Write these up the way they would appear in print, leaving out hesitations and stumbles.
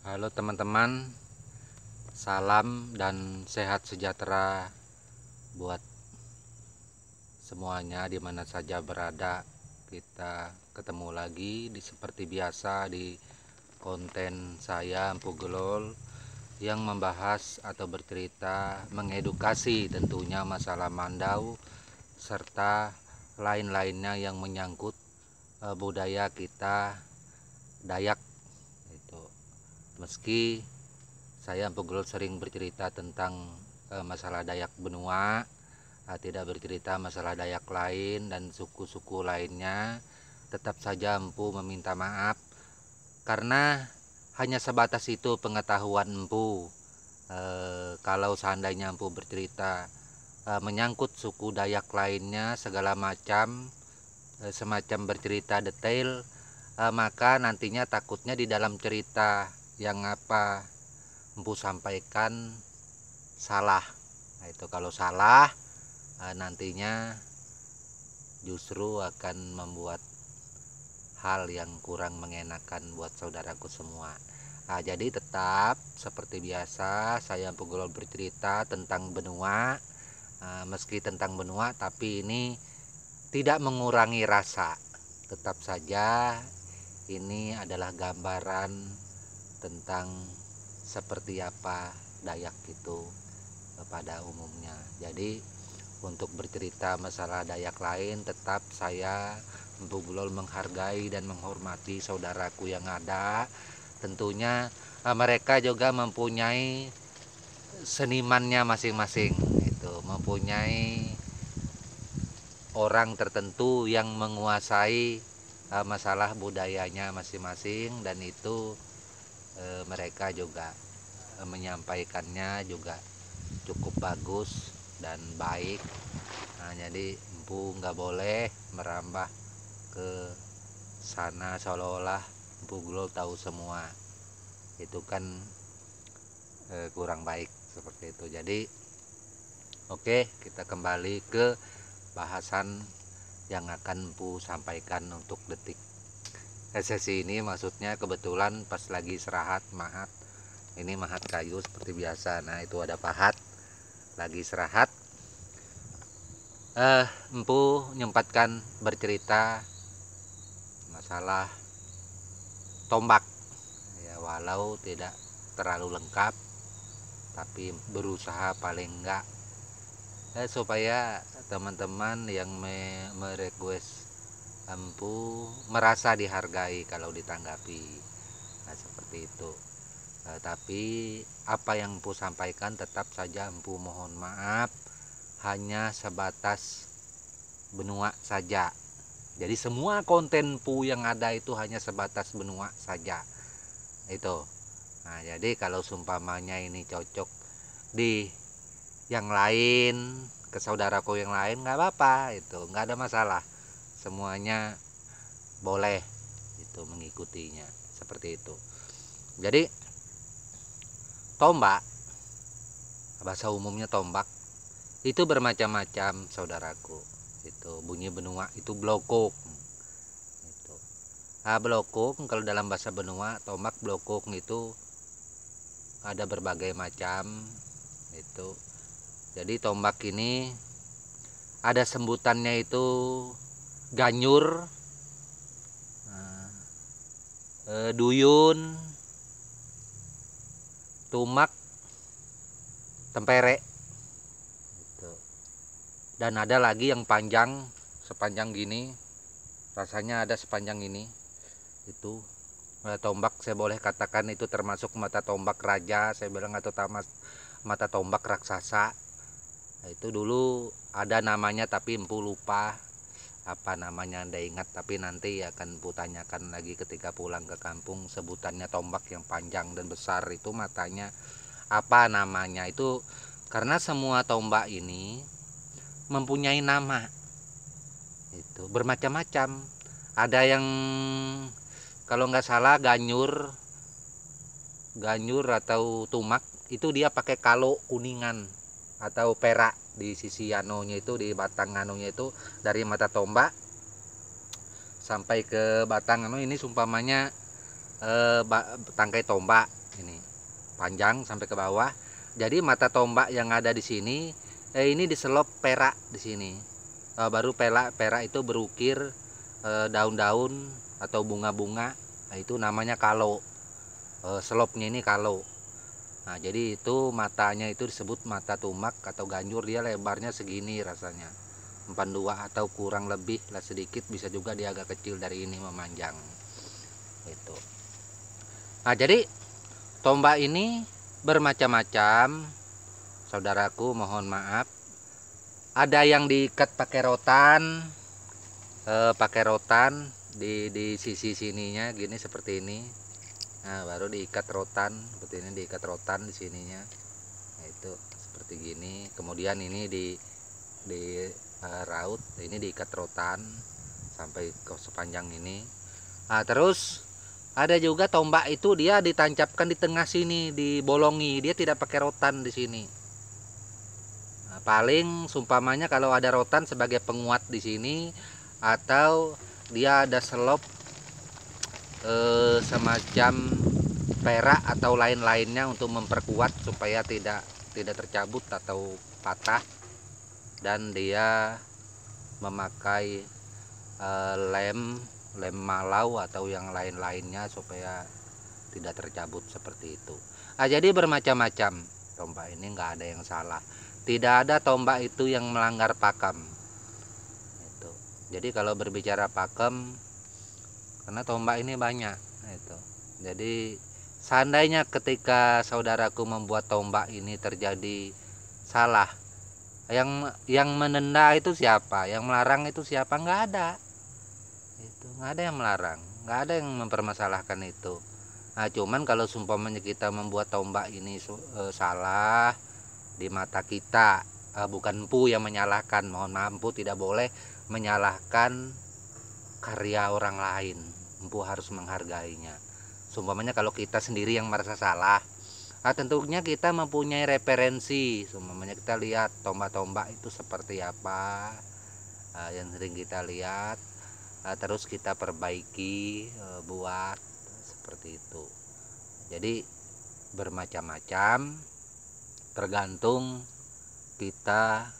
Halo teman-teman, salam dan sehat sejahtera buat semuanya di mana saja berada. Kita ketemu lagi seperti biasa di konten saya Empu Gelol yang membahas atau bercerita mengedukasi tentunya masalah Mandau serta lain-lainnya yang menyangkut budaya kita Dayak itu. Meski saya Empu Gelol sering bercerita tentang masalah Dayak Benua, tidak bercerita masalah Dayak lain dan suku-suku lainnya, tetap saja Empu meminta maaf karena hanya sebatas itu pengetahuan Empu. Kalau seandainya Empu bercerita menyangkut suku Dayak lainnya segala macam, semacam bercerita detail, maka nantinya takutnya di dalam cerita yang Empu sampaikan salah. Nah, itu kalau salah nantinya justru akan membuat hal yang kurang mengenakan buat saudaraku semua. Jadi tetap seperti biasa saya Empu Gelol bercerita tentang benua, meski tentang benua tapi ini tidak mengurangi rasa. Tetap saja ini adalah gambaran tentang seperti apa Dayak itu pada umumnya. Jadi untuk bercerita masalah Dayak lain tetap saya Empu Gelol menghargai dan menghormati saudaraku yang ada. Tentunya mereka juga mempunyai senimannya masing-masing, itu mempunyai orang tertentu yang menguasai masalah budayanya masing-masing, dan itu mereka juga menyampaikannya juga cukup bagus dan baik. Jadi Empu nggak boleh merambah ke sana seolah-olah Empu Gelol tahu semua, itu kan kurang baik seperti itu. Jadi oke, kita kembali ke bahasan yang akan Empu sampaikan untuk detik sesi ini. Maksudnya kebetulan pas lagi istirahat mahat, ini mahat kayu seperti biasa. Nah itu ada pahat lagi istirahat, Empu menyempatkan bercerita masalah tombak ya, walau tidak terlalu lengkap tapi berusaha paling enggak supaya teman-teman yang merequest Empu merasa dihargai kalau ditanggapi. Nah seperti itu. Tapi apa yang Empu sampaikan tetap saja Empu mohon maaf, hanya sebatas benua saja. Jadi semua konten Empu yang ada itu hanya sebatas benua saja. Itu. Nah, jadi kalau sumpamanya ini cocok di yang lain, ke saudaraku yang lain, nggak apa-apa, itu nggak ada masalah. Semuanya boleh itu mengikutinya seperti itu. Jadi tombak, bahasa umumnya tombak itu bermacam-macam saudaraku. Itu bunyi benua itu blokok. Itu. Blokok kalau dalam bahasa benua, tombak blokok itu ada berbagai macam itu. Jadi tombak ini ada sebutannya itu ganyur, duyun, tumak, tempere gitu. Dan ada lagi yang panjang sepanjang gini, rasanya ada sepanjang ini. Itu tombak saya boleh katakan itu termasuk mata tombak raja saya bilang, atau mata tombak raksasa. Itu dulu ada namanya tapi Empu lupa apa namanya, Anda ingat, tapi nanti akan Empu tanyakan lagi ketika pulang ke kampung. Sebutannya tombak yang panjang dan besar itu matanya apa namanya itu, karena semua tombak ini mempunyai nama, itu bermacam-macam. Ada yang kalau nggak salah ganyur atau tumak itu dia pakai kalo kuningan atau perak di sisi anonya itu, di batang anonya itu, dari mata tombak sampai ke batang anu ini sumpamanya tangkai tombak. ini panjang sampai ke bawah. Jadi mata tombak yang ada di sini ini diselop perak di sini. Baru perak itu berukir daun-daun atau bunga-bunga. Nah, itu namanya kalo. Selopnya ini kalo. Nah, jadi itu matanya itu disebut mata tumak atau ganjur. Dia lebarnya segini rasanya 42 atau kurang lebih lah sedikit, bisa juga dia agak kecil dari ini memanjang itu. Nah, jadi tombak ini bermacam-macam saudaraku, mohon maaf. Ada yang diikat pakai rotan, di sisi sininya gini seperti ini. Nah, baru diikat rotan seperti ini, diikat rotan di sininya. Nah, itu seperti gini. Kemudian ini di raut, ini diikat rotan sampai ke sepanjang ini. Nah, terus ada juga tombak itu dia ditancapkan di tengah sini, dibolongi. Dia tidak pakai rotan di sini. Nah, paling sumpamanya kalau ada rotan sebagai penguat di sini, atau dia ada selop semacam perak atau lain-lainnya untuk memperkuat supaya tidak tercabut atau patah. Dan dia memakai lem malau atau yang lain-lainnya supaya tidak tercabut seperti itu. Nah, jadi bermacam-macam tombak ini, nggak ada yang salah. Tidak ada tombak itu yang melanggar pakem. Itu. Jadi kalau berbicara pakem, karena tombak ini banyak itu. Jadi seandainya ketika saudaraku membuat tombak ini terjadi salah, yang menenda itu siapa? Yang melarang itu siapa? Nggak ada. Itu nggak ada yang melarang, nggak ada yang mempermasalahkan itu. Nah, cuman kalau sumpamanya kita membuat tombak ini salah di mata kita, bukan empu yang menyalahkan, mohon maaf, empu tidak boleh menyalahkan karya orang lain. Empu harus menghargainya. Sumpamanya kalau kita sendiri yang merasa salah, tentunya kita mempunyai referensi. Sumpamanya kita lihat tombak-tombak itu seperti apa, yang sering kita lihat, terus kita perbaiki, buat seperti itu. Jadi bermacam-macam, tergantung kita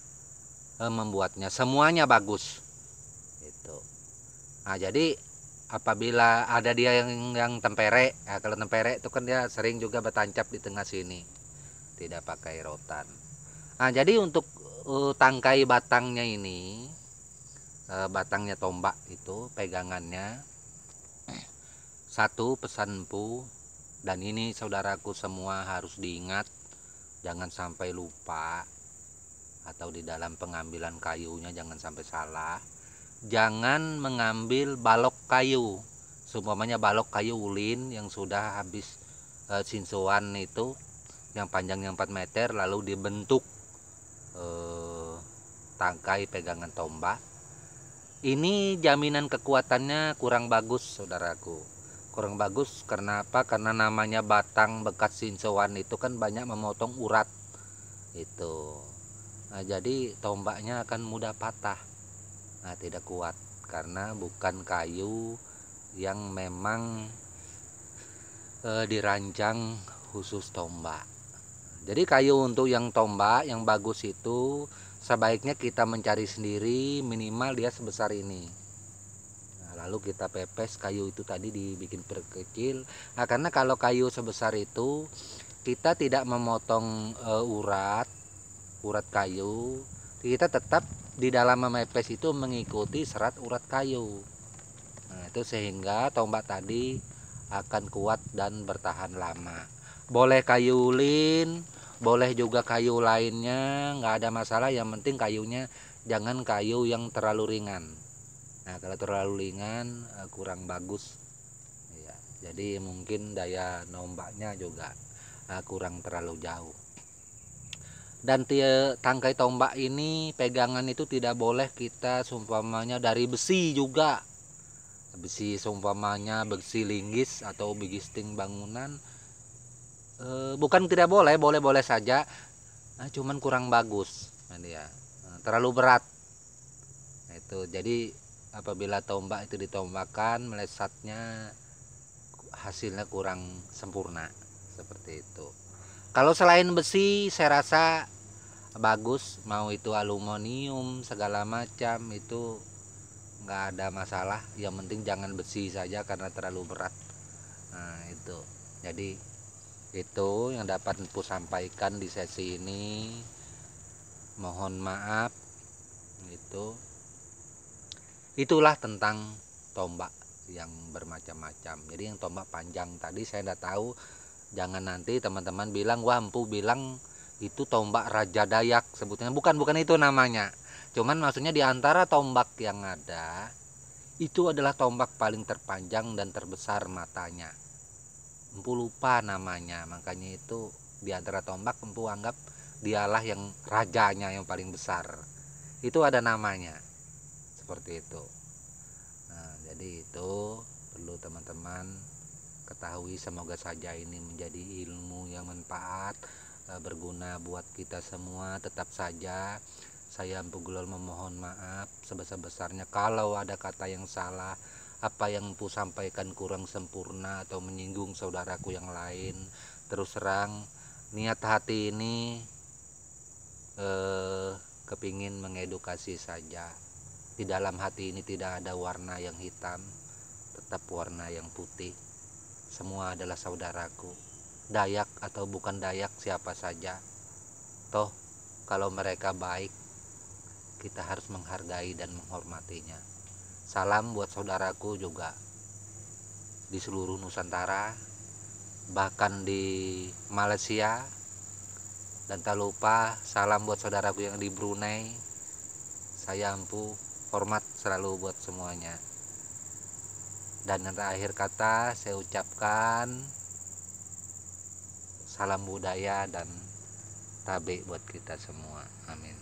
membuatnya. Semuanya bagus itu. Nah, jadi apabila ada dia yang tempere, ya kalau tempere itu kan dia sering juga bertancap di tengah sini, tidak pakai rotan. Nah, jadi untuk tangkai batangnya ini, batangnya tombak itu pegangannya, satu pesan empu, dan ini saudaraku semua harus diingat, jangan sampai lupa, atau di dalam pengambilan kayunya jangan sampai salah. Jangan mengambil balok kayu, seumpamanya balok kayu ulin yang sudah habis sinsuan itu, yang panjangnya 4 meter, lalu dibentuk tangkai pegangan tombak. Ini jaminan kekuatannya kurang bagus saudaraku, kurang bagus. Karena apa? Karena namanya batang bekas sinsuan itu kan banyak memotong urat itu. Nah, jadi tombaknya akan mudah patah. Nah, tidak kuat karena bukan kayu yang memang dirancang khusus tombak. Jadi kayu untuk yang tombak yang bagus itu sebaiknya kita mencari sendiri, minimal dia sebesar ini. Nah, lalu kita pepes kayu itu tadi, dibikin perkecil. Nah, karena kalau kayu sebesar itu kita tidak memotong urat kayu, kita tetap di dalam memepes itu mengikuti serat urat kayu. Nah, itu sehingga tombak tadi akan kuat dan bertahan lama. Boleh kayu ulin, boleh juga kayu lainnya, nggak ada masalah. Yang penting kayunya jangan kayu yang terlalu ringan. Nah, kalau terlalu ringan kurang bagus ya. Jadi mungkin daya nombaknya juga kurang terlalu jauh. Dan tangkai tombak ini pegangan itu tidak boleh kita sumpamanya dari besi juga. Besi sumpamanya besi linggis atau gisting bangunan, bukan tidak boleh, boleh saja, cuman kurang bagus dia, terlalu berat. Itu jadi apabila tombak itu ditombakkan, melesatnya hasilnya kurang sempurna seperti itu. Kalau selain besi saya rasa bagus, mau itu aluminium segala macam itu nggak ada masalah, yang penting jangan besi saja karena terlalu berat. Nah itu, jadi itu yang dapat Empu sampaikan di sesi ini. Mohon maaf, itulah tentang tombak yang bermacam-macam. Jadi yang tombak panjang tadi saya tidak tahu, jangan nanti teman-teman bilang wah Empu bilang itu tombak Raja Dayak sebutnya. Bukan itu namanya, cuman maksudnya di antara tombak yang ada itu adalah tombak paling terpanjang dan terbesar matanya. Empu lupa namanya, makanya itu di antara tombak Empu anggap dialah yang rajanya yang paling besar. Itu ada namanya seperti itu. Nah, jadi itu perlu teman-teman ketahui. Semoga saja ini menjadi ilmu yang manfaat, berguna buat kita semua. Tetap saja saya Empu Gulol memohon maaf sebesar-besarnya kalau ada kata yang salah, apa yang Empu sampaikan kurang sempurna atau menyinggung saudaraku yang lain. Terus terang niat hati ini kepingin mengedukasi saja. Di dalam hati ini tidak ada warna yang hitam, tetap warna yang putih. Semua adalah saudaraku, Dayak atau bukan Dayak siapa saja. Toh kalau mereka baik, kita harus menghargai dan menghormatinya. Salam buat saudaraku juga di seluruh Nusantara, bahkan di Malaysia. Dan tak lupa salam buat saudaraku yang di Brunei. Saya Empu hormat selalu buat semuanya. Dan yang terakhir kata saya ucapkan salam budaya dan tabe buat kita semua. Amin.